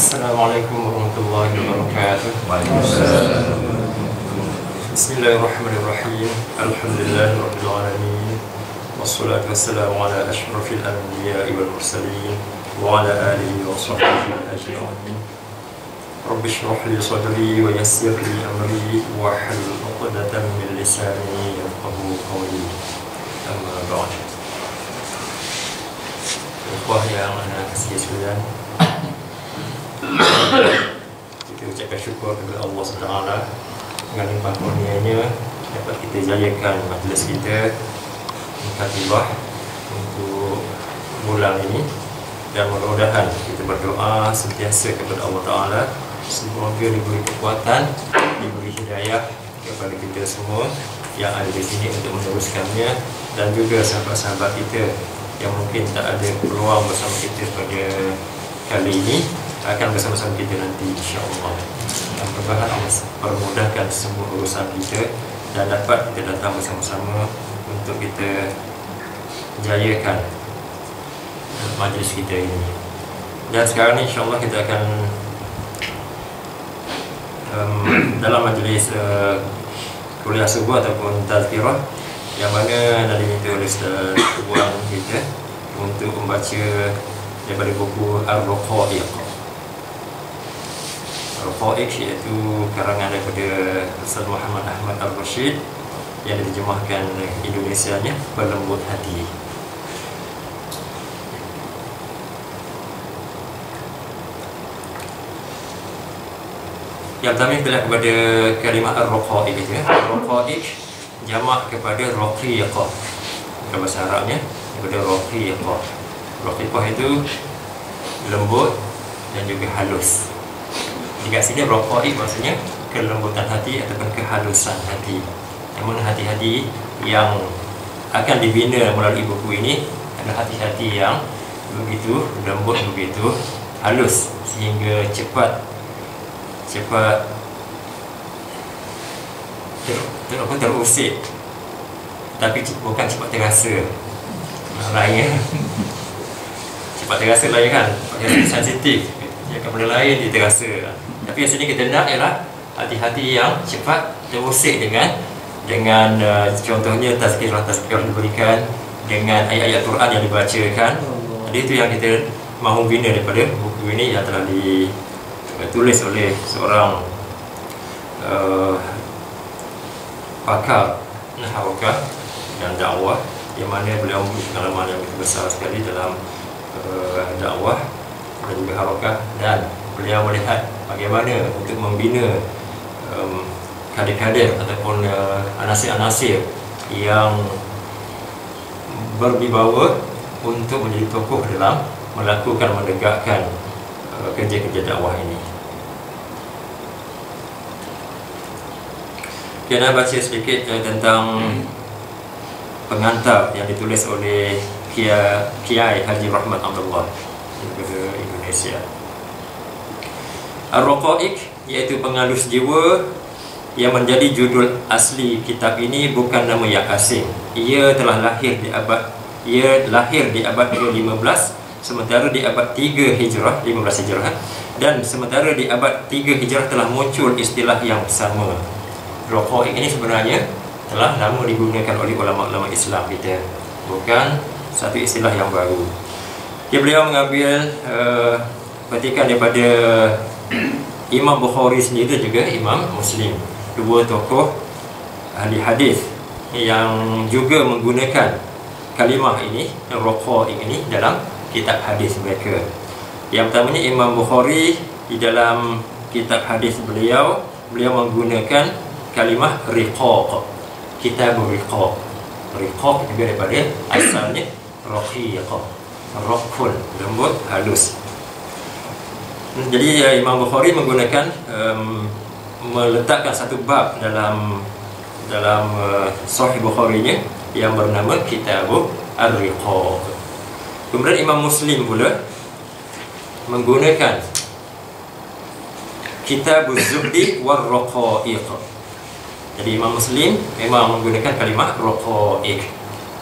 Assalamualaikum warahmatullahi wabarakatuh. Waalaikumsalam. Bismillahirrahmanirrahim. Alhamdulillahirabbil alamin. Wassalatu wassalamu ala asyrafil anbiya'i wal mursalin wa ala alihi wa sahbihi ajma'in. Rabbi shrah li sadri wa yassir li amri wa hlul 'uqdatam min lisani yafqahu qawli. Amma ba'd. Ikhwah yang ana kasihi sekalian, kita ucapkan syukur kepada Allah SWT dengan limpah kurnianya dapat kita jayakan majlis kita Mukatibah untuk bulan ini, dan mudah-mudahan kita berdoa sentiasa kepada Allah Ta'ala semoga diberi kekuatan, diberi hidayah kepada kita semua yang ada di sini untuk meneruskannya, dan juga sahabat-sahabat kita yang mungkin tak ada peluang bersama kita pada kali ini akan bersama-sama kita nanti, insya-Allah. Dan mudah-mudahan Allah permudahkan semua urusan kita dan dapat kita datang bersama-sama untuk kita jayakan majlis kita ini. Dan sekarang ni insya-Allah kita akan dalam majlis kuliah subuh ataupun tazkirah, yang mana dah diminta oleh Ustaz Tuan kita untuk membaca daripada buku Ar-Raqaiq. Ar-Raqaiq iaitu karangan daripada Ustaz Muhammad Ahmad Al-Rashid yang diterjemahkan Indonesianya Pelembut Hati. Yang pertama kita lihat kepada kalimah Ar-Raqaiq itu. Ar-Raqaiq jamak kepada Raqiqah dalam bahasa Arabnya, kepada Raqiqah. Raqiqah itu lembut dan juga halus. Jika sini Raqaiq maksudnya kelembutan hati ataupun kehalusan hati. Yang mana hati-hati yang akan dibina melalui buku ini adalah hati-hati yang begitu lembut, begitu halus, sehingga cepat terusik, tapi bukan cepat terasa. Lain cepat terasa lain kan, sensitif, dia akan benda lain dia terasa. Tapi yang sini kita nak ialah hati-hati yang cepat terusik dengan contohnya tazkirah diberikan, dengan ayat-ayat Quran yang dibacakan. Jadi itu yang kita mahu bina daripada buku ini yang telah ditulis oleh seorang pakar harakah dan dakwah, yang mana beliau mempunyai pengalaman yang begitu besar sekali dalam dakwah dan juga harakah, dan beliau melihat bagaimana untuk membina kader-kader ataupun anasir-anasir yang berwibawa untuk menjadi tokoh dalam melakukan, menegakkan kerja-kerja dakwah ini. Kita baca sedikit tentang pengantar yang ditulis oleh Kiai Haji Rahmat Abdullah daripada Indonesia. Ar-Raqaiq iaitu pengalus jiwa, yang menjadi judul asli kitab ini bukan nama yang asing. Ia lahir di abad ke-15, sementara di abad 3 Hijrah, 15 Hijrah, dan sementara di abad 3 Hijrah telah muncul istilah yang sama. Raqaiq ini sebenarnya telah lama digunakan oleh ulama-ulama Islam kita, bukan satu istilah yang baru. Beliau mengambil petikan daripada Imam Bukhari sendiri, juga Imam Muslim, dua tokoh ahli hadis yang juga menggunakan kalimah ini, Raqaiq ini, dalam kitab hadis mereka. Yang pertamanya Imam Bukhari, di dalam kitab hadis beliau menggunakan kalimah riqaq, kitab riqaq. Riqaq juga daripada asalnya raqiq, raqul, lembut, halus. Jadi Imam Bukhari menggunakan meletakkan satu bab dalam Sahih Bukhari-nya yang bernama Kitab Ar-Riqaq. Kemudian Imam Muslim pula menggunakan Kitab Az-Zuhdi war-Raqaiq. Jadi Imam Muslim memang menggunakan kalimah Raqaiq.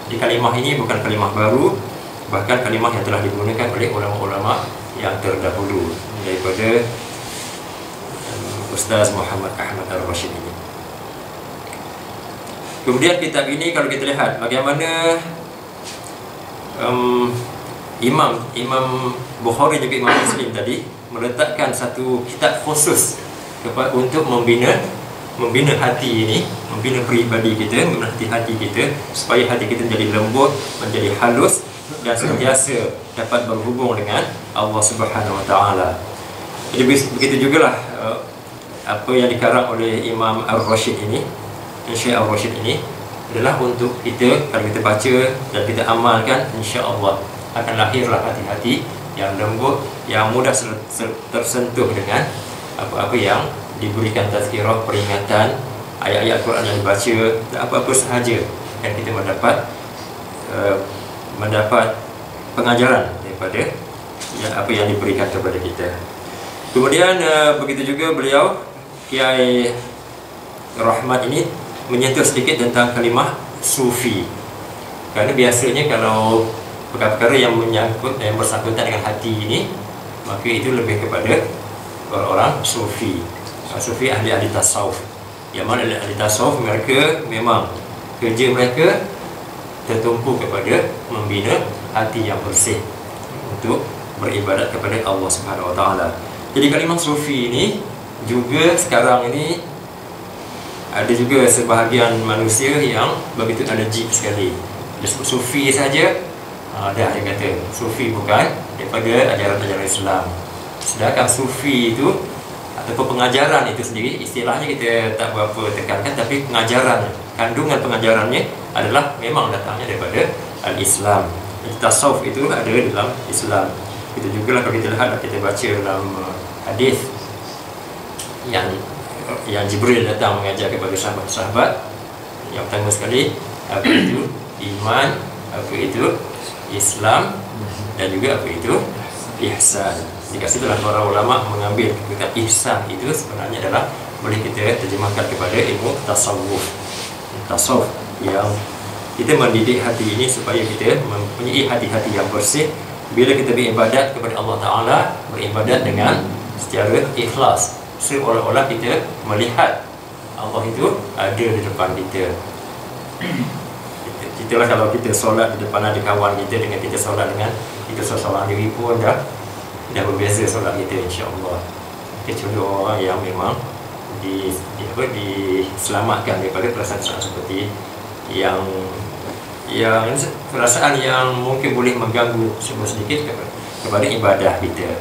Jadi kalimah ini bukan kalimah baru, bahkan kalimah yang telah digunakan oleh ulama-ulama yang terdahulu daripada Ustaz Muhammad Ahmad Ar-Rashid ini. Kemudian kitab ini kalau kita lihat bagaimana Imam Bukhari juga Imam Muslim tadi meletakkan satu kitab khusus untuk membina hati ini, membina peribadi kita, membina hati kita supaya hati kita menjadi lembut, menjadi halus dan sentiasa dapat berhubung dengan Allah Subhanahu Wa Taala. Jadi begitu jugalah apa yang dikarang oleh Imam Ar-Rashid ini, Syekh Ar-Rashid ini adalah untuk kita, kalau kita baca dan kita amalkan, insya-Allah akan lahirlah hati-hati yang lembut, yang mudah tersentuh dengan apa-apa yang diberikan tazkirah, peringatan, ayat-ayat Quran yang dibaca, dan apa-apa sahaja yang kita mendapat pengajaran daripada apa yang diberikan kepada kita. Kemudian begitu juga beliau Kiai Rahmat ini menyentuh sedikit tentang kalimah sufi. Kerana biasanya kalau perkara-perkara yang bersangkutan dengan hati ini, maka itu lebih kepada orang sufi. Sufi ahli-ahli tasawuf. Yang mana ahli tasawuf mereka memang kerja mereka tertumpu kepada membina hati yang bersih untuk beribadat kepada Allah Subhanahu Wa Taala. Jadi kalimah sufi ini juga sekarang ini ada juga sebahagian manusia yang begitu alergik sekali. Dia sebut sufi saja, dah dia kata sufi bukan daripada ajaran-ajaran Islam. Sedangkan sufi itu ataupun pengajaran itu sendiri, istilahnya kita tak berapa tekankan, tapi pengajaran, kandungan pengajarannya adalah memang datangnya daripada al-Islam. Tasawuf itu ada dalam Islam. Itu juga lah kalau kita lihat, kita baca dalam hadis yang Jibril datang mengajar kepada sahabat-sahabat. Yang pertama sekali, apa itu iman, apa itu Islam, dan juga apa itu ihsan. Jika situlah para ulama mengambil kata ihsan itu sebenarnya adalah boleh kita terjemahkan kepada ilmu tasawuf. Tasawuf yang kita mendidik hati ini supaya kita mempunyai hati-hati yang bersih. Bila kita beribadat kepada Allah Ta'ala, beribadat dengan secara ikhlas, seolah-olah kita melihat Allah itu ada di depan kita. Itulah kalau kita solat di depan ada kawan kita, dengan kita solat dengan kita seorang diri pun dah berbeza solat kita, insya-Allah. Kecuali orang yang memang diselamatkan daripada perasaan seperti yang perasaan yang mungkin boleh mengganggu sedikit kepada ibadah kita.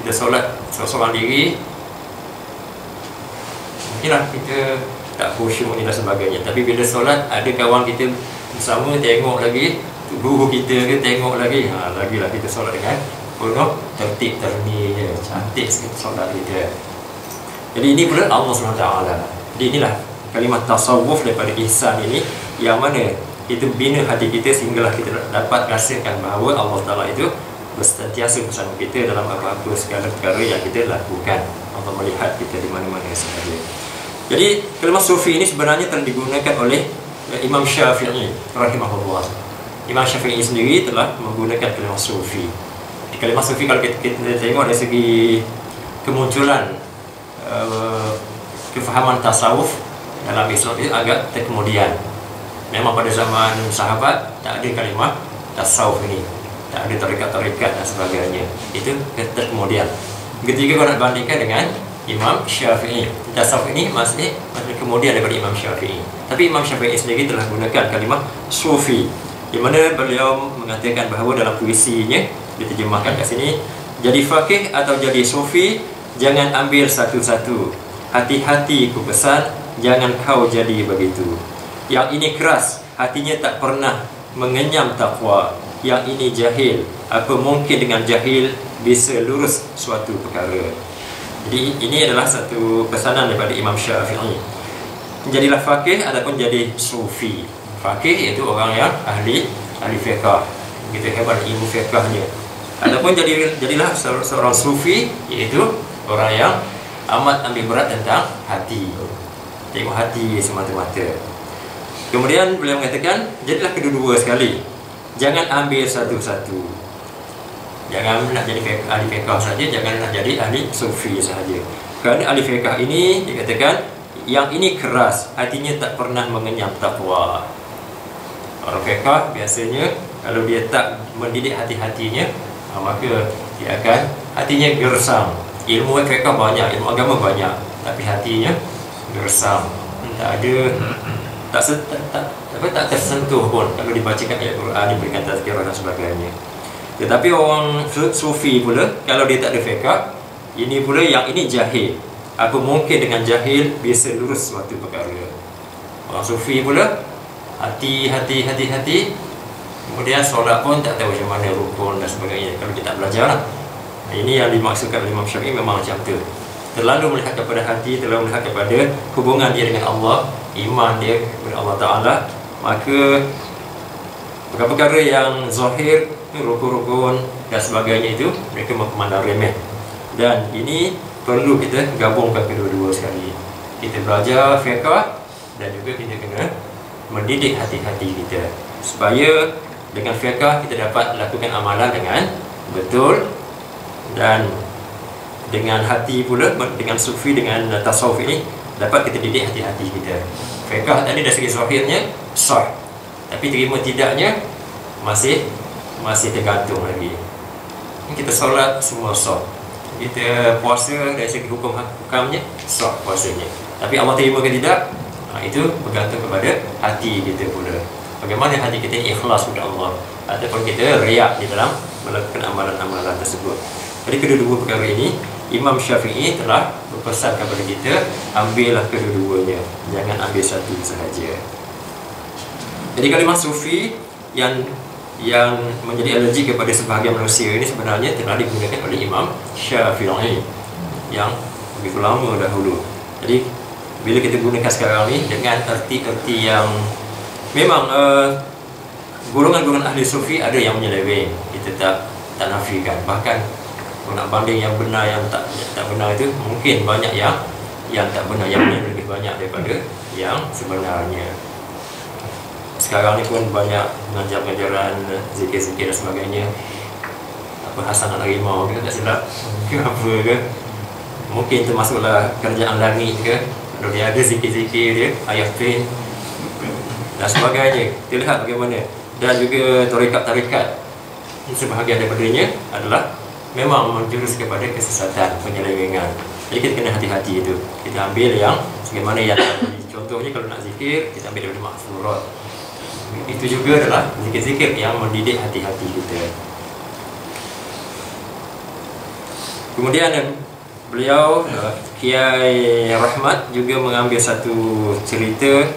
Kita solat seorang diri, mungkinlah kita tak khusyuk ni dan sebagainya. Tapi bila solat ada kawan kita bersama, tengok lagi guru kita ke, tengok lagi, lagilah kita solat dengan penuh tertib, terni, cantik sikit solat kita. Jadi ini pula Allah SWT. Jadi inilah kalimah tasawuf daripada ihsan ini, yang mana kita bina hati kita sehinggalah kita dapat rasakan bahawa Allah Ta'ala itu bersentiasa bersama kita dalam apa-apa segala perkara yang kita lakukan. Allah melihat kita di mana-mana sahaja. Jadi kalimah sufi ini sebenarnya telah digunakan oleh Imam Syafi'i rahimahullah. Imam Syafi'i sendiri telah menggunakan kalimah sufi. Di kalimah sufi kalau kita tengok dari segi kemunculan kefahaman tasawuf dalam Islam itu agak terkemudian. Memang pada zaman sahabat tak ada kalimah tasawuf ini, tak ada tarikat-tarikat dan sebagainya. Itu terkemudian. Ketika kau nak bandingkan dengan Imam Syafi'i, tasawuf ini masih kemudian daripada Imam Syafi'i. Tapi Imam Syafi'i sendiri telah gunakan kalimah sufi, di mana beliau mengatakan bahawa dalam puisinya diterjemahkan kat sini, jadi faqih atau jadi sufi, jangan ambil satu-satu. Hati-hati ku pesan, jangan kau jadi begitu. Yang ini keras, hatinya tak pernah mengenyam takwa. Yang ini jahil, apa mungkin dengan jahil bisa lurus suatu perkara. Jadi ini adalah satu pesanan daripada Imam Syafi'i. Jadilah faqih ataupun jadi sufi. Faqih iaitu orang yang ahli fiqh, begitu hebat ilmu fiqhnya. Ataupun jadilah seorang sufi, iaitu orang yang amat ambil berat tentang hati. Tengok hati semata-mata. Kemudian beliau mengatakan, jadilah kedua-dua sekali. Jangan ambil satu-satu. Jangan nak jadi ahli fiqh saja, jangan nak jadi ahli sufi sahaja. Kerana ahli fiqh ini dikatakan yang ini keras, hatinya tak pernah mengenyam takwa. Orang fiqh biasanya kalau dia tak mendidik hati-hatinya, maka dia akan hatinya gersam. Ilmu fiqh banyak, ilmu agama banyak, tapi hatinya gersam. Tak ada, tak tersentuh pun kalau dibacakan ayat Quran, diberikan tazkirah dan sebagainya. Tetapi orang sufi pula, kalau dia tak ada fiqh, ini pula yang ini jahil. Apa mungkin dengan jahil bisa lurus suatu perkara. Orang sufi pula hati, kemudian solat pun tak tahu macam mana rukun dan sebagainya kalau kita tak belajar lah. Ini yang dimaksudkan oleh Imam Syafi'i, memang macam tu. Terlalu melihat kepada hati, terlalu melihat kepada hubungan dia dengan Allah, iman dia kepada Allah Ta'ala, maka perkara-perkara yang zahir, rukun-rukun dan sebagainya itu mereka memandang remeh. Dan ini perlu kita gabungkan kedua-dua sekali. Kita belajar fiqh dan juga kita kena mendidik hati-hati kita supaya dengan fiqh kita dapat lakukan amalan dengan betul, dan dengan hati pula, dengan sufi, dengan tasawuf ini dapat kita didik hati-hati kita. Fiqh tadi dari segi zahirnya sah, tapi terima tidaknya masih tergantung lagi. Kita solat semua sah, kita puasa dari segi hukumnya sah puasanya, tapi Allah terima ke tidak, itu bergantung kepada hati kita pula. Bagaimana hati kita ikhlas kepada Allah, ataupun kita riak di dalam melakukan amalan-amalan tersebut. Jadi kedua-dua perkara ini Imam Syafi'i telah berpesan kepada kita, ambillah kedua-duanya, jangan ambil satu sahaja. Jadi kalimah sufi yang menjadi alergi kepada sebahagian manusia ini sebenarnya telah digunakan oleh Imam Syafi'i yang begitu lama dahulu. Jadi bila kita gunakan sekarang ni dengan erti-erti yang memang golongan-golongan ahli sufi ada yang menyeleweng, kita tak nafikan. Bahkan kalau nak banding yang benar yang tak benar itu, mungkin banyak yang tak benar, yang benar lebih banyak daripada yang sebenarnya. Sekarang ni pun banyak pengajaran zikir-zikir dan sebagainya. Apa Hasan Al-Harimau ke, tak silap ke apa ke, mungkin termasuklah kerajaan langit ke, kalau dia ada zikir-zikir dia, ayat pin dan sebagainya. Kita lihat bagaimana. Dan juga tarikat-tarikat, sebahagian daripadanya adalah memang menjurus kepada kesesatan, penyelewengan. Jadi kita kena hati-hati itu. Kita ambil yang sebagaimana yang contohnya kalau nak zikir, kita ambil daripada Mahfurat. Itu juga adalah zikir-zikir yang mendidik hati-hati kita. Kemudian beliau Kiai Rahmat juga mengambil satu cerita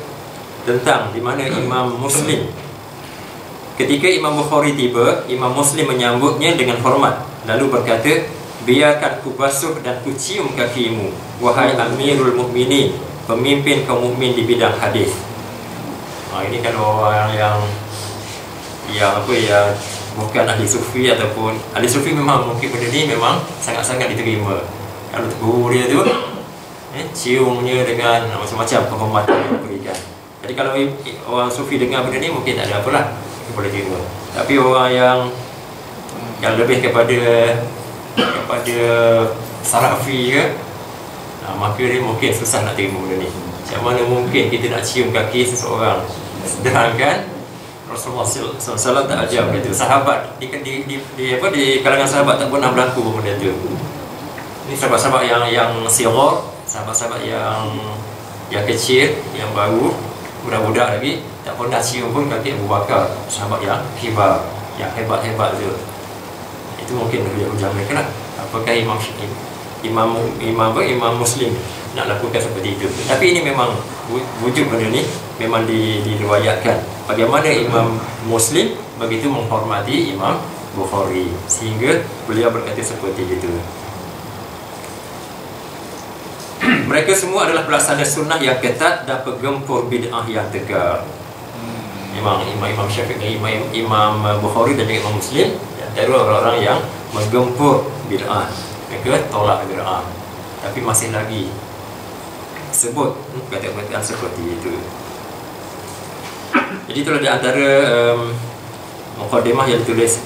tentang di mana Imam Muslim, ketika Imam Bukhari tiba, Imam Muslim menyambutnya dengan hormat, lalu berkata, biarkan ku basuh dan ku cium kakimu, wahai Amirul Mukminin, pemimpin kaum mukmin di bidang hadis. Ini kalau orang yang bukan ahli sufi, ataupun ahli sufi memang mungkin benda ni memang sangat-sangat diterima. Kalau guru dia tu ciumnya dengan macam-macam penghormatan yang diberikan. Jadi kalau orang sufi dengar benda ni mungkin tak ada apalah, boleh terima. Tapi orang yang lebih kepada sarafi ke, maka dia mungkin susah nak terima benda ni. Macam mana mungkin kita nak cium kaki seseorang, sedangkan Rasulullah SAW tak ajar benda tu. Sahabat di kalangan sahabat tak pernah berlaku benda tu. Ini sahabat-sahabat yang sighar, sahabat-sahabat yang kecil, yang baru, budak-budak lagi, tak pernah cium pun kaki Abu Bakar, sahabat yang kibar, yang hebat-hebat tu. Itu mungkin hujah mereka lah. Apakah Imam Muslim nak lakukan seperti itu? Tapi ini memang wujud benda ni memang diriwayatkan. Bagaimana Imam Muslim begitu menghormati Imam Bukhari sehingga beliau berkata seperti itu. Mereka semua adalah pelaksana sunnah yang ketat dan penggempur bid'ah yang tegar. Imam Syafi'i, Imam Bukhari dan Imam Muslim antara orang-orang yang menggempur bid'ah, mereka tolak bid'ah, tapi masih lagi sebut kata-kata seperti itu. Jadi itulah di antara mukadimah yang ditulis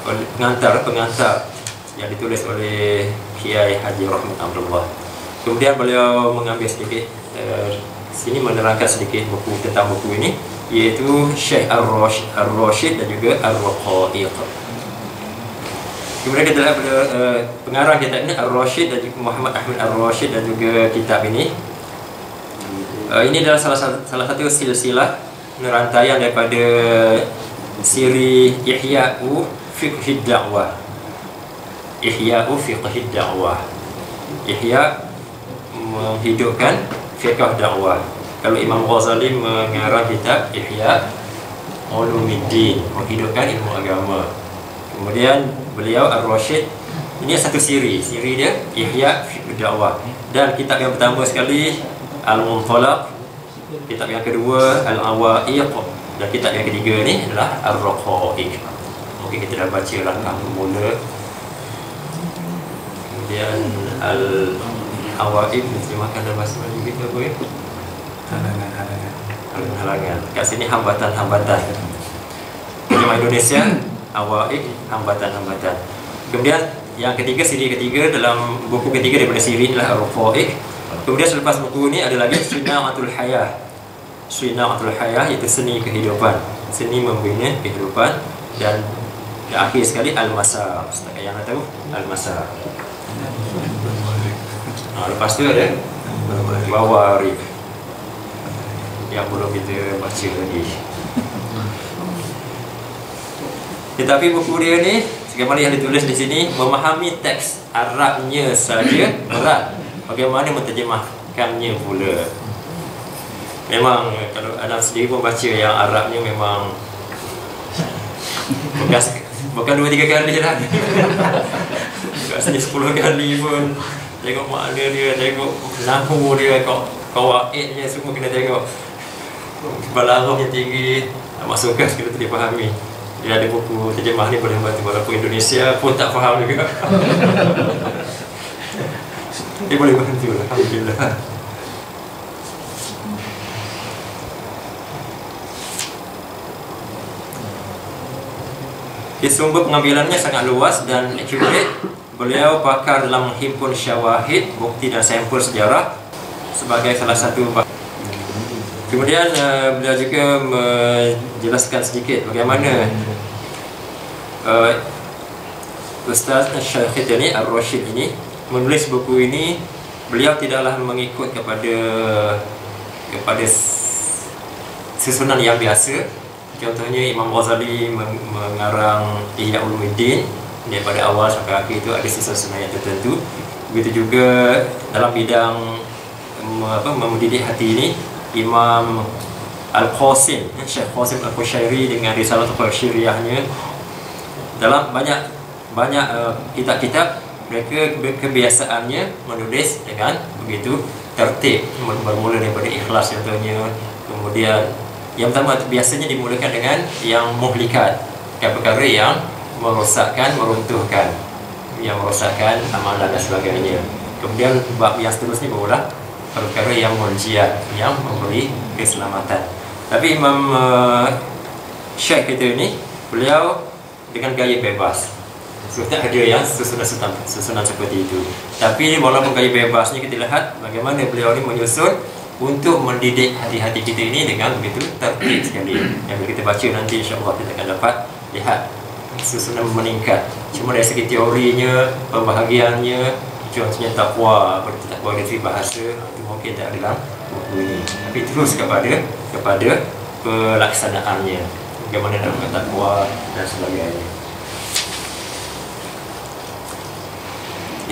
oleh pengantar yang ditulis oleh Kiai Haji Rahmat Abdullah. Kemudian beliau mengambil sedikit sini menerangkan sedikit buku tentang buku ini, iaitu Syekh Ar-Rashid dan juga Ar-Raqaiq. Kemudian kita lihat pengarang kitab ini Ar-Rashid dan juga Muhammad Ahmad Ar-Rashid dan juga kitab ini. Ini adalah salah satu silsilah rantaian daripada siri Ihya'u Fiqhid Da'wah. Ihya'u Fiqhid Da'wah. Ihya menghidupkan fiqh dakwah. Kalau Imam Ghazali mengarang kitab Ihya Ulumuddin, menghidupkan ilmu agama. Kemudian beliau Ar-Rashid, ini satu siri dia Ihya Fiqh Dakwah. Dan kitab yang pertama sekali Al-Muntalaq, kitab yang kedua Al-Awaiq, dan kitab yang ketiga ni adalah Ar-Raqaiq. Mungkin kita dah baca langkah bermula. Kemudian Al-Awaiq diterjemahkan dalam bahasa Melayu kita apa ya? Halangan. Kat sini hambatan-hambatan. Terjemah Indonesia Awaiq, hambatan-hambatan. Kemudian yang ketiga, siri ketiga dalam buku ketiga daripada siri adalah Ar-Raqaiq. Kemudian selepas buku ini ada lagi Sina'atul Hayah. Sina'atul Hayah iaitu seni kehidupan, seni membina kehidupan. Dan yang akhir sekali Al-Masar. Setakat yang nak tahu Al-Masar. Lepas tu ada Bawarif yang belum kita baca lagi. Tetapi buku dia ni, sebagaimana yang ditulis di sini, memahami teks Arabnya saja berat, bagaimana menterjemahkannya pula. Memang kalau Adam sendiri pun baca yang Arabnya memang bukan 2-3 kali lah. Rasanya 10 kali pun. Tengok makna dia, tengok nahu dia, kawaidnya semua kena tengok. Balaghahnya tinggi, masukkan kena dipahami. Dia ada buku terjemah ni boleh bantu, walaupun Indonesia pun tak faham juga. Dia boleh bantu, alhamdulillah. Sumber pengambilannya sangat luas dan accurate. Beliau pakar dalam menghimpun syawahid, bukti dan sampel sejarah sebagai salah satu. Kemudian beliau juga menjelaskan sedikit bagaimana Ustaz Syekh ini Ar-Rashid ini menulis buku ini. Beliau tidaklah mengikut kepada susunan yang biasa. Contohnya Imam Ghazali mengarang Ihya Ulumuddin, daripada awal sampai akhir itu ada susunan yang tertentu. Begitu juga dalam bidang mendidik hati ini, Imam Al-Qasim, Syekh Qasim Al-Qushairi dengan Risalah Al-Syiriyahnya, dalam banyak kitab-kitab mereka kebiasaannya menulis dengan begitu tertib, bermula daripada ikhlas contohnya. Kemudian yang pertama biasanya dimulakan dengan yang muhlikat, perkara yang merosakkan, meruntuhkan, yang merosakkan amalan dan sebagainya. Kemudian bab yang seterusnya barulah perkara yang munjiat, yang memberi keselamatan. Tapi Imam Syekh kita ini, beliau dengan gaya bebas. Sebetulnya ada yang susunan seperti itu. Tapi walaupun gaya bebasnya, kita lihat bagaimana beliau ini menyusun untuk mendidik hati-hati kita ini dengan begitu tertib sekali. Yang kita baca nanti insya-Allah kita akan dapat lihat susunan meningkat. Cuma dari segi teorinya, pembahagiannya, contohnya takwa, takwa dari bahasa itu mungkin tak ada dalam buku ini. Tapi terus kepada pelaksanaannya, bagaimana dalam takwa dan sebagainya.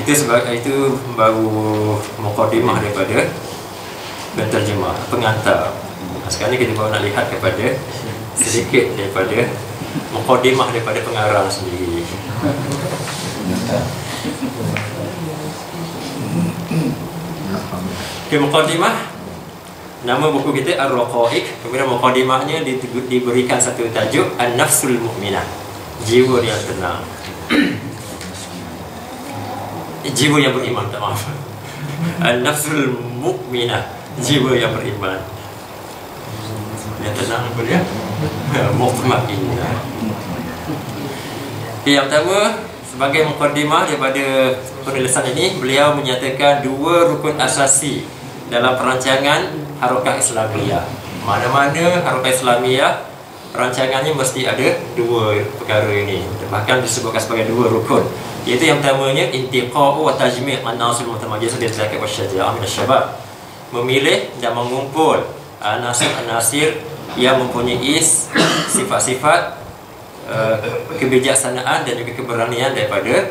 Itu baru mukadimah daripada penterjemah, pengantar. Sekarang ni kita baru nak lihat kepada sedikit daripada mukadimah daripada pengarang sendiri. Okay, mukadimah, nama buku kita Ar-Raqaiq. Kemudian mukadimahnya diberikan satu tajuk An-Nafsul Mu'minah, jiwa yang tenang. Jiwa yang beriman, tak maaf. An-Nafsul Mu'minah, jiwa yang beriman. Yang tenang apa dia? Mutmainnah. Okay, yang pertama, sebagai mukadimah daripada penulisan ini, beliau menyatakan dua rukun asasi dalam perancangan Harakah Islamiyah. Mana-mana Harakah Islamiyah, perancangannya mesti ada dua perkara ini. Bahkan disebutkan sebagai dua rukun. Iaitu yang pertamanya, intiqa'u wa tajmi' an-nasir mutamayyiz bil zakat wa syaja'ah min asy-syabab. Memilih dan mengumpul anasir-anasir yang mempunyai sifat-sifat kebijaksanaan dan juga keberanian daripada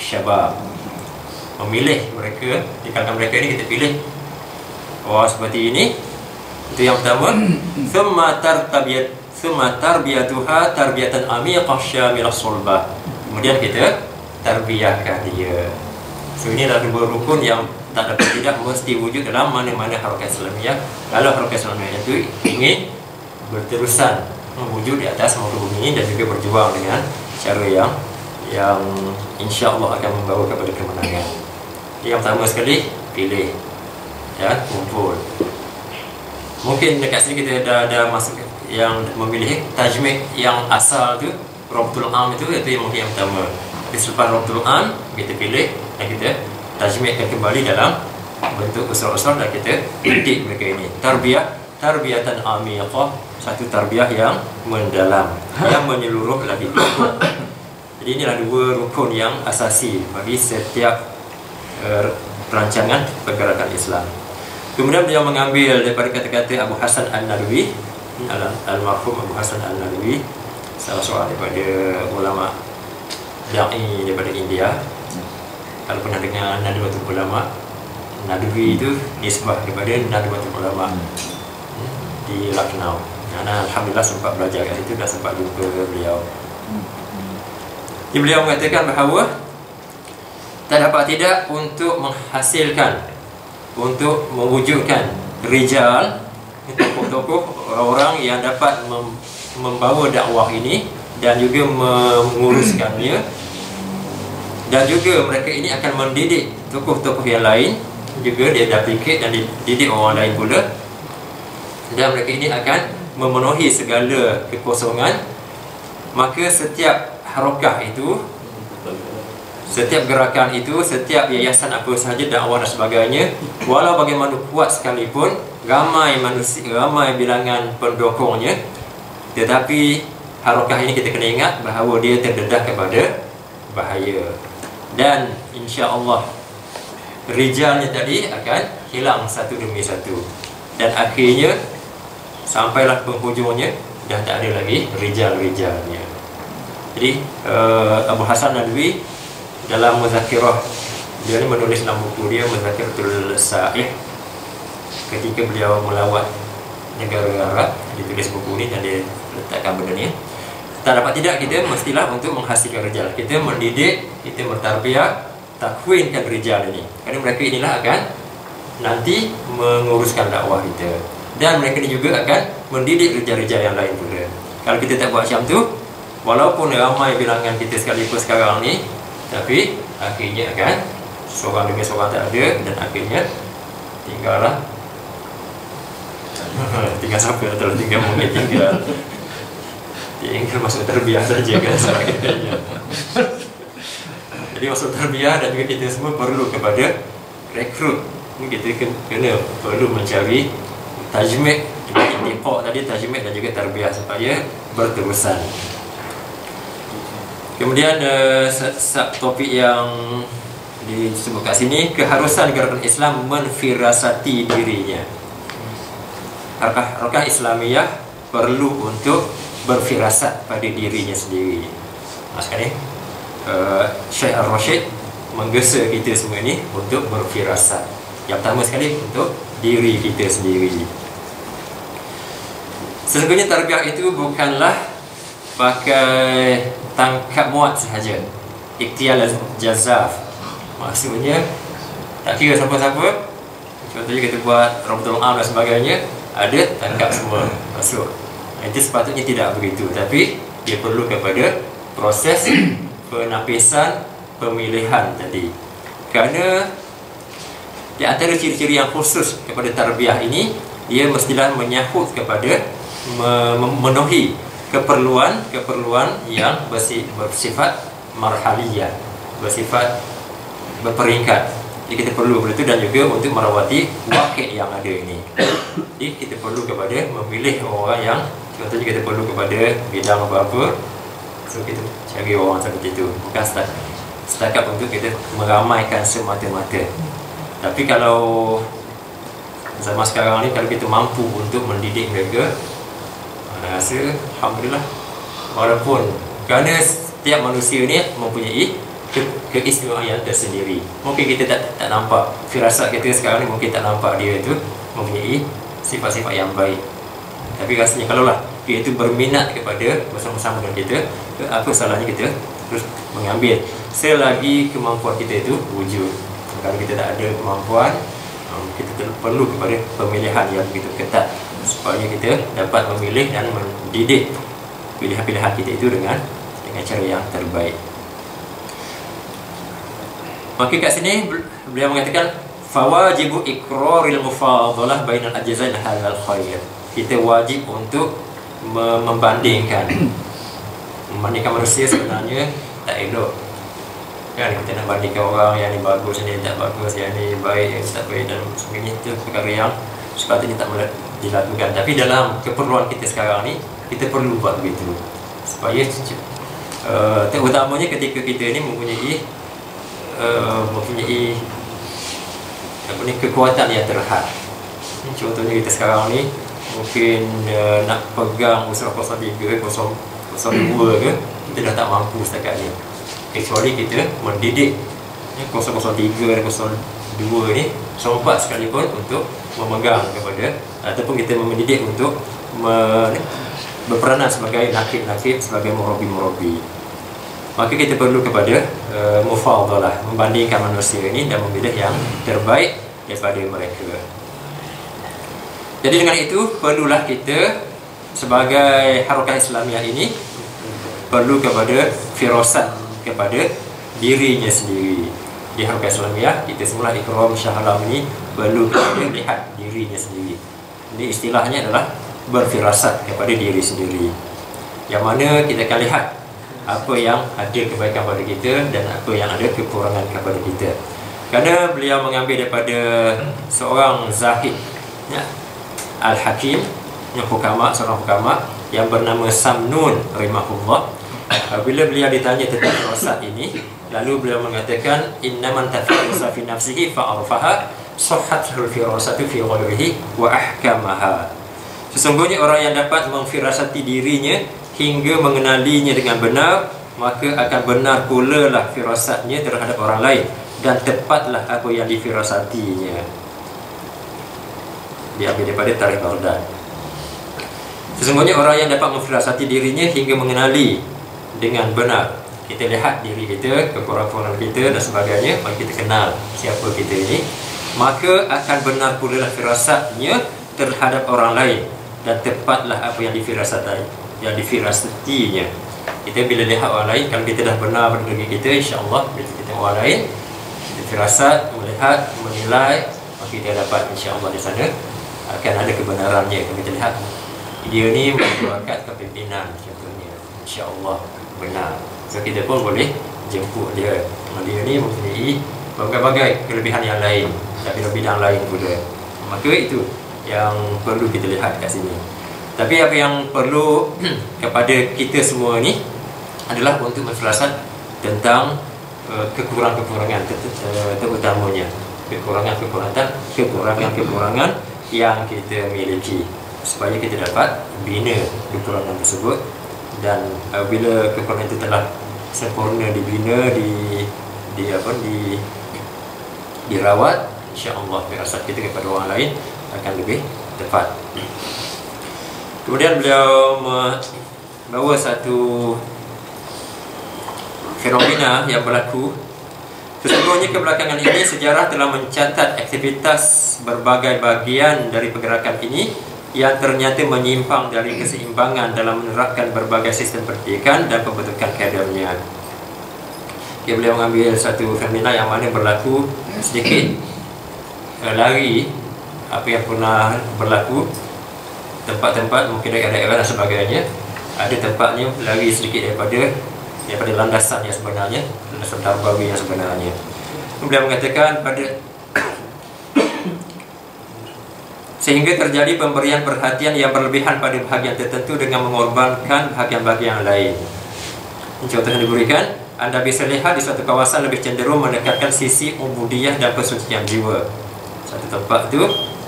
syabab. Memilih mereka, di kalangan mereka ini kita pilih seperti ini. Itu yang pertama. Thumma tarbiyatuha tarbiyatan amiqah syamilah sulbah. Kemudian kita tarbiyahkan dia. So ini adalah dua rukun yang tak dapat tidak mesti wujud dalam mana-mana Harakah Islamiyah. Kalau Harakah Islamiyah itu ingin berterusan wujud di atas muka bumi dan juga berjuang dengan cara yang insya-Allah akan membawa kepada kemenangan. Yang pertama sekali, pilih dan kumpul. Mungkin dekat sini kita ada masuk yang memilih tajmid yang asal tu, Rabtul Am itu mungkin yang pertama. Tapi selepas Rabtul Am kita pilih dan kita tajmidkan kembali dalam bentuk usul-usul dan kita didik mereka ini. Tarbiyatan amiqah, satu tarbiyah yang mendalam, yang menyeluruh lagi. Jadi inilah dua rukun yang asasi bagi setiap perancangan pergerakan Islam. Kemudian beliau mengambil daripada kata-kata Abu Hasan An-Nadwi, almarhum Abu Hasan An-Nadwi, salah seorang daripada ulama da'i daripada India. Kalau pernah dengar Nadwatul Ulama, Nadwi itu nisbah daripada Nadwatul Ulama di Lucknow. Alhamdulillah sempat belajar kat situ dan sempat jumpa beliau. Jadi beliau mengatakan bahawa tak dapat tidak untuk menghasilkan, untuk mewujudkan rijal, tokoh-tokoh orang yang dapat membawa dakwah ini dan juga menguruskannya, dan juga mereka ini akan mendidik tokoh-tokoh yang lain juga, dia duplicate dan dididik orang lain pula, dan mereka ini akan memenuhi segala kekosongan. Maka setiap harakah itu, setiap gerakan itu, setiap yayasan apa sahaja, dakwah dan sebagainya, walau bagaimana kuat sekalipun, ramai manusia, ramai bilangan pendukungnya, tetapi harakah ini kita kena ingat bahawa dia terdedah kepada bahaya. Dan insya-Allah rijalnya tadi akan hilang satu demi satu, dan akhirnya sampailah penghujungnya dah tak ada lagi rijal-rijalnya. Jadi Abu Hasan Nadwi dalam muzakirah dia ni menulis dalam buku dia Muzakiratul Sa'ih, ketika beliau melawat negara Arab, ditulis buku ni dan dia letakkan benda ni. Tak dapat tidak kita mestilah untuk menghasilkan rijal, kita mendidik, kita bertarbiyah, takwinkan rijal ini, kerana mereka inilah akan nanti menguruskan dakwah kita, dan mereka ini juga akan mendidik rijal-rijal yang lain pula. Kalau kita tak buat macam tu, walaupun ramai bilangan kita sekalipun sekarang ni, tapi akhirnya akan seorang demi seorang tak ada, dan akhirnya tinggallah tinggal siapa atau tinggal mungkin tinggal masuk tarbiyah saja kan sebagainya. Jadi masuk tarbiyah, dan juga kita semua perlu kepada rekrut. Kita kena perlu mencari tajmid, intiqah tadi, tajmid dan juga tarbiyah supaya berterusan. Kemudian topik yang disebut kat sini, keharusan gerakan Islam menfirasati dirinya. Harakah Islamiyah perlu untuk berfirasat pada dirinya sendiri. Sekarang Syekh Ar-Rashid menggesa kita semua ni untuk berfirasat. Yang pertama sekali untuk diri kita sendiri. Sesungguhnya tarbiyah itu bukanlah pakai tangkap muat sahaja, ikhtiar jazaf. Maksudnya tak kira siapa-siapa, contohnya kita buat Rabtul Am dan sebagainya, ada tangkap semua masuk. Itu sepatutnya tidak begitu, tapi dia perlu kepada proses penapisan, pemilihan tadi. Kerana di antara ciri-ciri yang khusus kepada tarbiyah ini, dia mestilah menyahut kepada memenuhi keperluan yang bersifat marhaliyah, bersifat berperingkat. Jadi kita perlu itu, dan juga untuk merawati wakil yang ada ini. Jadi kita perlu kepada memilih orang yang, contohnya kita perlu kepada bidang apa-apa, so kita cari orang seperti itu. Bukan setakat untuk kita meramaikan semata-mata. Tapi kalau zaman sekarang ni, kalau kita mampu untuk mendidik mereka, saya rasa alhamdulillah. Walaupun kerana setiap manusia ni mempunyai keistimewaan yang tersendiri. Mungkin kita tak nampak, firasat kita sekarang ni mungkin tak nampak dia itu mempunyai sifat-sifat yang baik. Tapi rasanya kalaulah dia itu berminat kepada bersama-sama dengan kita, apa salahnya kita terus mengambil selagi kemampuan kita itu wujud. Kalau kita tak ada kemampuan, kita perlu kepada pemilihan yang begitu ketat supaya kita dapat memilih dan mendidik pilihan-pilihan kita itu dengan cara yang terbaik. Maka kat sini beliau mengatakan fawajibu iqraril mufadalah bainal ajzain halal khair. Kita wajib untuk membandingkan manusia sebenarnya tak elok. Kan kita nak bandingkan orang yang ni bagus, yang ni tak bagus, yang ni baik, yang tak baik dan sebagainya. Itu perkara yang sepatutnya tak dilakukan. Tapi dalam keperluan kita sekarang ni, kita perlu buat begitu supaya terutamanya ketika kita ni mempunyai kekuatan yang terhad. Contohnya kita sekarang ni mungkin nak pegang usaha 03 ke 02 ke, kita dah tak mampu setakat ni, kecuali kita mendidik 003 dan 02 ni sempat sekalipun untuk memegang kepada, ataupun kita mendidik untuk berperanan sebagai nakib-nakib, sebagai murabi-murabi. Maka kita perlu kepada mufadalah, membandingkan manusia ini dan memilih yang terbaik daripada mereka. Jadi dengan itu, perlulah kita sebagai harakah Islamiah ini perlu kepada firasat kepada dirinya sendiri. Di harakah Islamiah, kita semula ikram Shah Alam ini perlu kepada lihat dirinya sendiri. Jadi istilahnya adalah berfirasat kepada diri sendiri, yang mana kita akan lihat apa yang ada kebaikan pada kita dan apa yang ada kekurangan kepada kita. Kerana beliau mengambil daripada seorang zahid, ya, Al-Hakim, yang seorang hukama yang bernama Samnun rahimahullah. Bila beliau ditanya tentang firasat ini, lalu beliau mengatakan innaman tafirasa fi nafsihi fa'arfaha sahhatul firasatu fi ghairihi wa ahkamaha. Sesungguhnya orang yang dapat memfirasati dirinya hingga mengenalinya dengan benar, maka akan benar pula lah firasatnya terhadap orang lain, dan tepatlah apa yang difirasatinya. Diambil daripada Tarikh Baghdad. Sesungguhnya orang yang dapat memfirasati dirinya hingga mengenali dengan benar, kita lihat diri kita, kekurangan kita dan sebagainya, maka kita kenal siapa kita ini, maka akan benar pula lah firasatnya terhadap orang lain, dan tepatlah apa yang difirasatinya. Kita bila lihat orang lain, kalau kita dah benar pada diri kita, insya-Allah bila kita tengok orang lain, kita firasat, melihat, menilai, maka kita dapat insya-Allah di sana akan ada kebenarannya. Kalau kita lihat dia ni mengeluarkan kepimpinan contohnya, insya-Allah benar, so kita pun boleh jemput dia. Dia ni mempunyai berbagai kelebihan yang lain, tapi bidang lain pula, maka itu yang perlu kita lihat kat sini. Tapi apa yang perlu kepada kita semua ni adalah untuk memfirasat tentang kekurangan-kekurangan, terutamanya kekurangan-kekurangan yang kita miliki, supaya kita dapat bina kekurangan tersebut. Dan bila kekurangan itu telah sempurna dibina, dirawat, insya-Allah firasat kita kepada orang lain akan lebih tepat. Kemudian beliau membawa satu fenomena yang berlaku. Sesungguhnya kebelakangan ini sejarah telah mencatat aktivitas berbagai bahagian dari pergerakan ini yang ternyata menyimpang dari keseimbangan dalam menerapkan berbagai sistem pendidikan dan pembentukan kadernya. Beliau mengambil satu fenomena yang mana berlaku sedikit lari apa yang pernah berlaku tempat-tempat mungkin daerah-daerah dan sebagainya, ada tempatnya lari sedikit daripada landasan yang sebenarnya, landasan tarbawi yang sebenarnya. Beliau mengatakan sehingga terjadi pemberian perhatian yang berlebihan pada bahagian tertentu dengan mengorbankan bahagian-bahagian lain. Contoh yang diberikan, anda bisa lihat di suatu kawasan lebih cenderung mendekatkan sisi ubudiyah dan kesucian jiwa. Satu tempat tu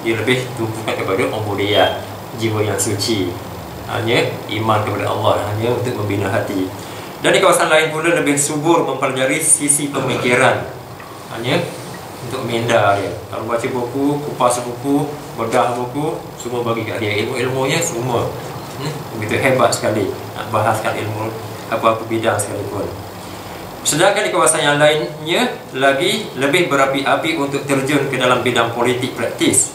dia lebih tumpukan kepada ubudiyah, jiwa yang suci, hanya iman kepada Allah, hanya untuk membina hati. Dan di kawasan lain pula lebih subur mempelajari sisi pemikiran, hanya untuk minda dia. Kalau baca buku, kupas buku, bedah buku, semua bagi kat dia. Ilmu-ilmunya semua begitu hebat sekali nak bahaskan ilmu apa-apa bidang sekalipun. Sedangkan di kawasan yang lainnya lagi lebih berapi-api untuk terjun ke dalam bidang politik praktis,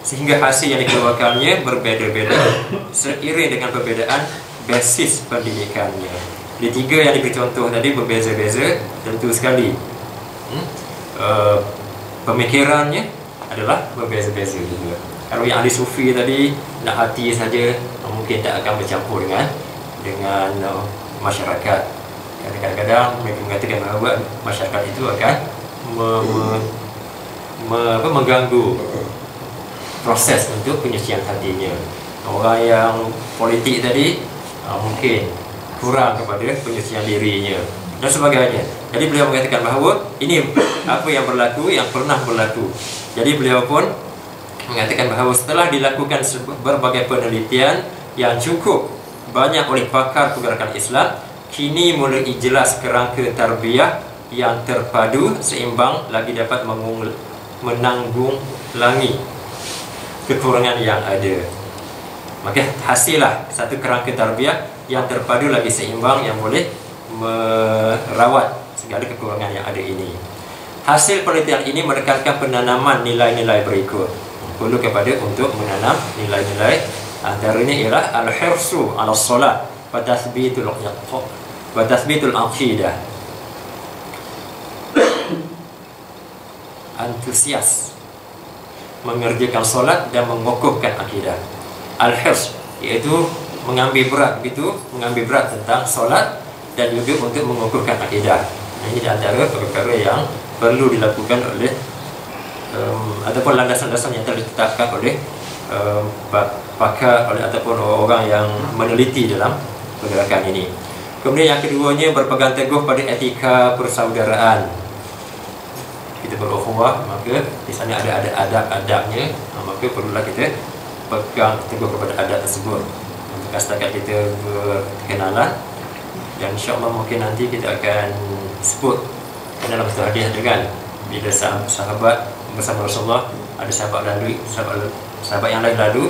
sehingga hasil yang dikeluarkannya berbeza-beza seiring dengan perbezaan basis pendidikannya. Di tiga yang diberi contoh tadi berbeza-beza tentu sekali. Pemikirannya adalah berbeza-beza juga. Kalau yang ahli sufi tadi nak hati saja, mungkin tak akan bercampur dengan masyarakat. Kadang-kadang mereka mengatakan bahawa masyarakat itu akan mengganggu proses untuk penyucian hatinya. Orang yang politik tadi mungkin kurang kepada penyucian dirinya dan sebagainya. Jadi beliau mengatakan bahawa ini apa yang berlaku, yang pernah berlaku. Jadi beliau pun mengatakan bahawa setelah dilakukan berbagai penelitian yang cukup banyak oleh pakar pergerakan Islam, kini mulai jelas kerangka tarbiyah yang terpadu seimbang lagi dapat menanggulangi kekurangan yang ada. Maka hasillah satu kerangka tarbiyah yang terpadu lagi seimbang yang boleh merawat segala kekurangan yang ada ini. Hasil penelitian ini menekankan penanaman nilai-nilai berikut. Perlu kepada untuk menanam nilai-nilai, antaranya ialah al-hirsu ala solat wa tathbitul aqidah. Antusias mengerjakan solat dan mengukuhkan akidah. Al-hirs iaitu mengambil berat tentang solat dan juga untuk mengukuhkan akidah. Ini antara perkara yang perlu dilakukan oleh ataupun landasan-landasan yang telah ditetapkan oleh pakar ataupun orang yang meneliti dalam pergerakan ini. Kemudian yang keduanya berpegang teguh pada etika persaudaraan. Kita berukhuwah, maka di sana ada adab-adabnya, maka perlulah kita pegang teguh kepada adab tersebut. Untuk setakat kita berkenalan, dan insya-Allah mungkin nanti kita akan sebut dalam satu hadis dengan bila sahabat bersama Rasulullah, ada sahabat yang lain lalu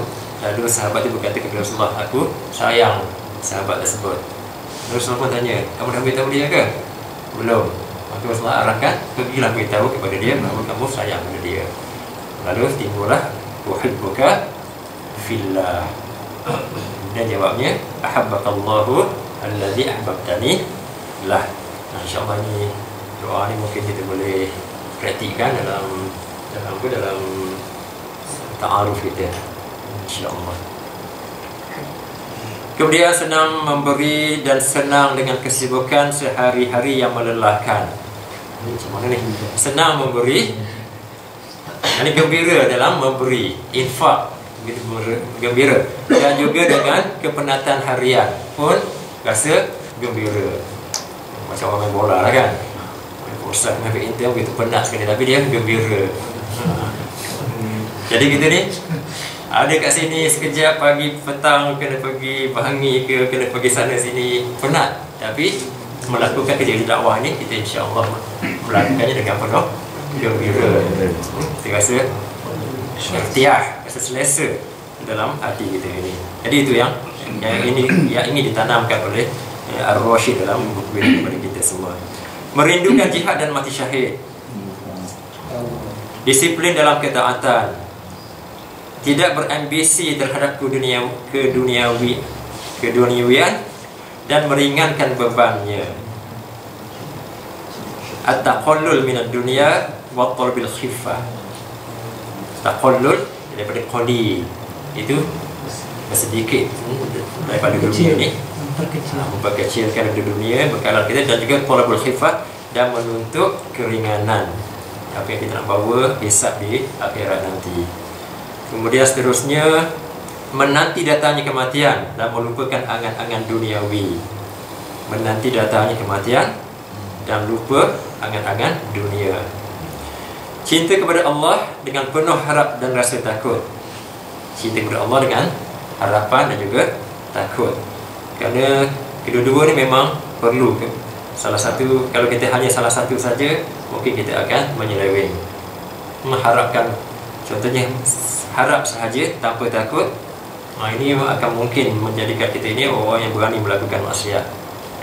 sahabat itu berkata kepada Rasulullah, aku sayang sahabat tersebut. Rasulullah pun tanya, kamu dah beritahu dia ke? Belum. Maka Rasulullah arahkan, pergilah beritahu kepada dia bahawa kamu sayang kepada dia. Lalu timbullah uhibbuka fillah. Dan jawabnya, ahabbakallahu alladhi ahbabtani lah. InsyaAllah ni doa ni mungkin kita boleh praktikkan dalam ta'aruf kita, insyaAllah. Kemudian senang memberi dan senang dengan kesibukan sehari-hari yang melelahkan. Ini macam mana ni? Senang memberi, ini gembira dalam memberi, infak, gembira, dan juga dengan kepenatan harian pun rasa gembira. Macam orang main bola lah kan, Ustaz dengan Intel begitu penat sekali, tapi dia gembira. Jadi kita ni ada kat sini sekejap, pagi petang kena pergi Bahangi ke, kena pergi sana sini, penat, tapi melakukan kerja di dakwah ni kita insya-Allah melakukannya dengan penuh gembira. Kita rasa ikhtiar, rasa selesa dalam hati kita ini. Jadi itu yang ini ditanamkan oleh Ar-Rasyid dalam buku ini kepada kita semua. Merindukan jihad dan mati syahid. Disiplin dalam ketaatan. Tidak berambisi terhadap keduniawian dan meringankan bebannya. At-taqallul minad dunya wa talbil khiffah. Taqallul daripada qalil, itu sedikit daripada dunia ni, memperkecilkan di dunia bekalan kita, dan juga talabul khifah, dan menuntut keringanan apa yang kita nak bawa hisab di akhirat nanti. Kemudian seterusnya, menanti datangnya kematian dan melupakan angan-angan duniawi. Menanti datangnya kematian dan lupa angan-angan dunia. Cinta kepada Allah dengan penuh harap dan rasa takut. Cinta kepada Allah dengan harapan dan juga takut. Kerana kedua-dua ni memang perlu. Salah satu, kalau kita hanya salah satu saja, mungkin kita akan menyeleweng. Mengharapkan, contohnya harap sahaja tanpa takut, ini akan mungkin menjadikan kita ini orang yang berani melakukan maksiat.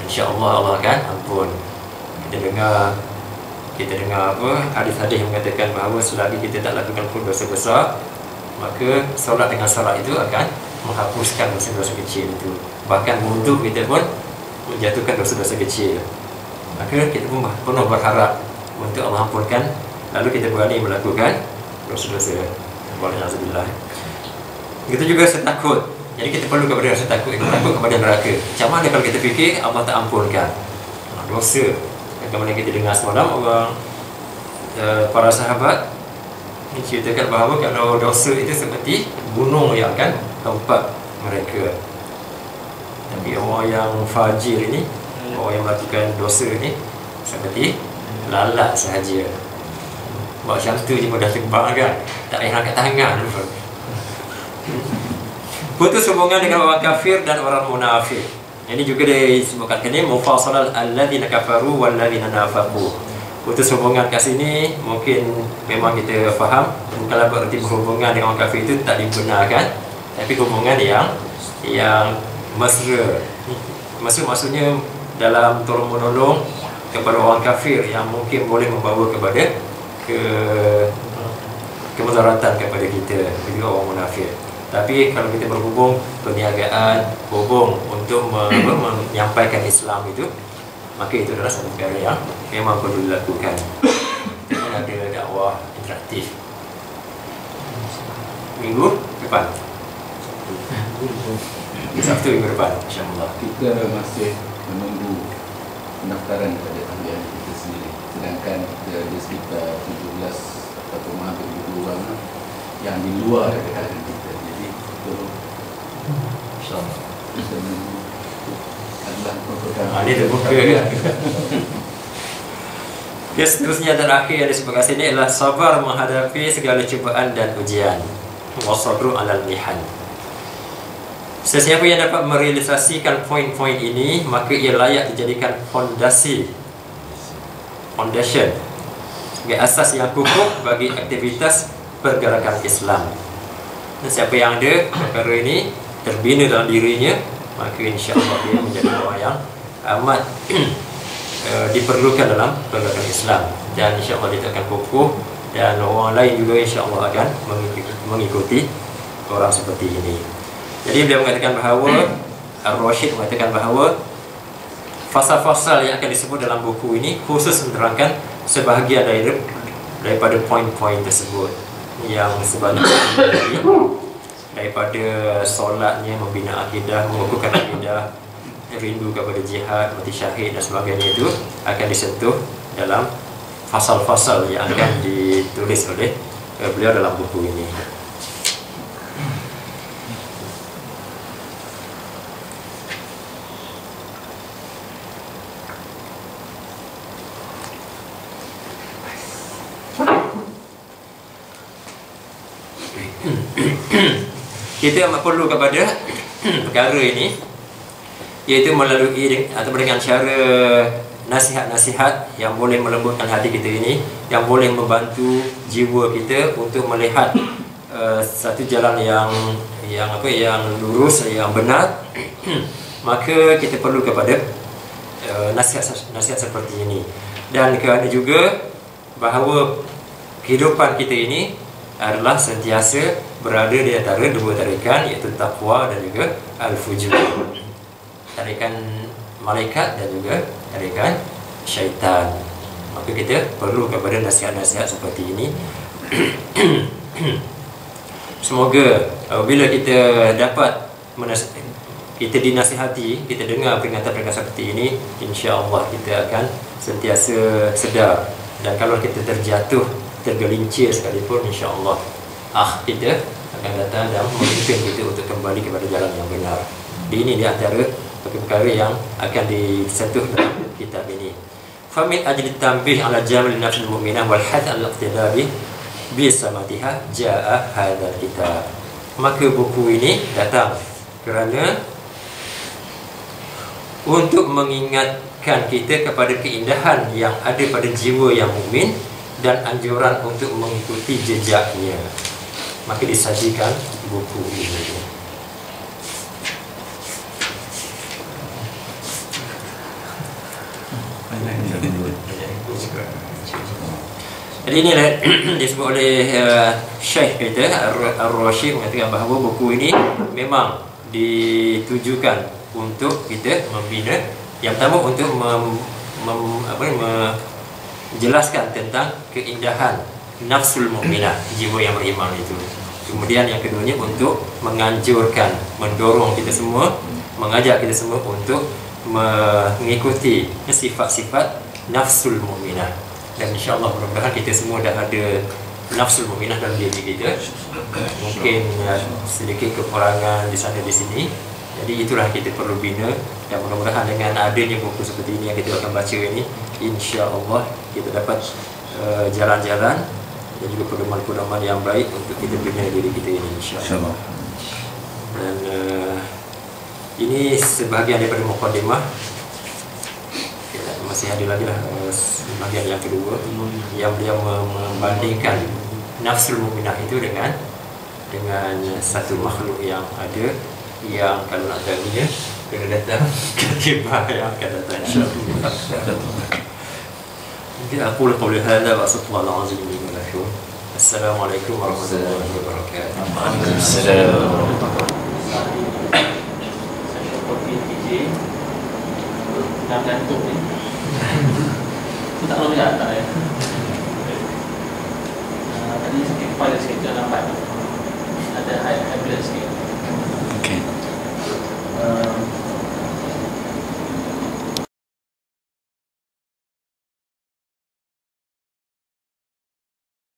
InsyaAllah Allah akan ampun. Kita dengar apa, hadis-hadis yang mengatakan bahawa selagi kita tak lakukan pun dosa besar, maka solat dengan solat itu akan menghapuskan dosa-dosa kecil itu. Bahkan wuduk kita pun menjatuhkan dosa-dosa kecil. Maka kita pun penuh berharap untuk Allah ampunkan, lalu kita berani melakukan dosa-dosa. Walhamdulillah. Begitu juga rasa takut. Jadi kita perlu kepada rasa takut. Kita takut kepada neraka. Macam mana kalau kita fikir Allah tak ampunkan dosa? Kemudian kita dengar semalam orang para sahabat menceritakan bahawa kalau dosa itu seperti gunung yang akan tempat mereka. Tapi orang yang fajir ini, orang yang melakukan dosa ini, seperti lalat sahaja. Buat macam tu je mudah terbang kan, tak payah angkat tangan. Putus hubungan dengan orang kafir dan orang munafik. Ini juga disebutkan ini mufasalah alladzina kafaru walladzina nafaqu. Putus hubungan kat sini mungkin memang kita faham, bukanlah berarti berhubungan dengan orang kafir itu tak dibenarkan, tapi hubungan yang mesra. Maksudnya dalam tolong menolong kepada orang kafir yang mungkin boleh membawa kepada kemudaratan kepada kita, juga orang munafik. Tapi kalau kita berhubung perniagaan, hubung untuk menyampaikan Islam itu, maka itu adalah satu perkara yang memang perlu dilakukan. Kita ada dakwah interaktif minggu depan, Sabtu minggu depan, insyaAllah. Kita masih menunggu pendaftaran kepada tanggungan kita sendiri. Sedangkan kita ada sekitar 17 atau hampir 20 orang yang di luar daripada kita. Jadi itu insyaAllah kita menunggu adalah perkara. Ini terbuka kan. Ya, seterusnya dan akhir yang disebutkan sini adalah sabar menghadapi segala cubaan dan ujian. Wasabru alal mihan. Sesiapa yang dapat merealisasikan poin-poin ini, maka ia layak dijadikan foundation sebagai asas yang kukuh bagi aktivitas pergerakan Islam. Dan siapa yang ada perkara ini terbina dalam dirinya, maka insya-Allah dia menjadi orang yang amat diperlukan dalam pergerakan Islam, dan insya-Allah dia akan kukuh, dan orang lain juga insya-Allah akan mengikuti orang seperti ini. Jadi beliau mengatakan bahawa Ar-Rasyid mengatakan bahawa fasal-fasal yang akan disebut dalam buku ini khusus menerangkan sebahagian daripada poin-poin tersebut, yang sebanyak daripada solatnya, membina akidah, mengukuhkan akidah, rindu kepada jihad, mati syahid dan sebagainya, itu akan disentuh dalam fasal-fasal yang akan ditulis oleh beliau dalam buku ini. Kita amat perlu kepada perkara ini, iaitu melalui atau dengan cara nasihat-nasihat yang boleh melembutkan hati kita ini, yang boleh membantu jiwa kita untuk melihat satu jalan yang lurus, yang benar. Maka kita perlu kepada nasihat seperti ini. Dan kerana juga bahawa kehidupan kita ini adalah sentiasa berada di antara dua tarikan, iaitu taqwa dan juga al-fujur, tarikan malaikat dan juga tarikan syaitan. Maka kita perlu kepada nasihat-nasihat seperti ini. Semoga bila kita dapat kita dinasihati, kita dengar peringatan-peringatan seperti ini, insya-Allah kita akan sentiasa sedar. Dan kalau kita terjatuh, tergelincir sekalipun, insya-Allah kita akan datang dan memimpin kita untuk kembali kepada jalan yang benar. Ini di antara perkara yang akan disentuh dalam kitab ini. Famin ajli tanbih ala jamal nafsul mu'minah wal hadd al-iqtida bi samatiha jaa hadzal kitab. Maka buku ini datang kerana untuk mengingatkan kita kepada keindahan yang ada pada jiwa yang mukmin dan anjuran untuk mengikuti jejaknya. Maka disajikan buku ini. Jadi ini disebut oleh Syekh kita Ar-Rasyid mengatakan bahawa buku ini memang ditujukan untuk kita membina, yang pertama untuk menjelaskan tentang keindahan nafsul mukminah, jiwa yang beriman itu. Kemudian yang keduanya untuk menganjurkan, mendorong kita semua, mengajak kita semua untuk mengikuti sifat-sifat nafsul mukminah. Dan insya-Allah mudah-mudahan kita semua dah ada nafsul mukminah dalam diri kita. Mungkin sedikit kekurangan di sana di sini. Jadi itulah kita perlu bina, dan mudah-mudahan dengan adanya buku seperti ini yang kita akan baca ini, insya-Allah kita dapat jalan-jalan dan juga pedoman-pedoman yang baik untuk kita bina diri kita ini, insya-Allah. Dan ini sebahagian daripada mukadimah. Masih ada lagi lah bahagian yang kedua yang beliau membandingkan nafsul mukminah itu dengan satu makhluk yang ada, yang kalau nak tahunya kena datang ketibah yang akan datang, insya-Allah. Jadi aku qawli hadza wa sallallahu alaihi wa sallam. Assalamualaikum warahmatullahi wabarakatuh. Waalaikumsalam. Nak gantung ni. Aku tak tahu tak ya. Tadi sakit kepala sikit, jangan lambat. Ada high blood sikit.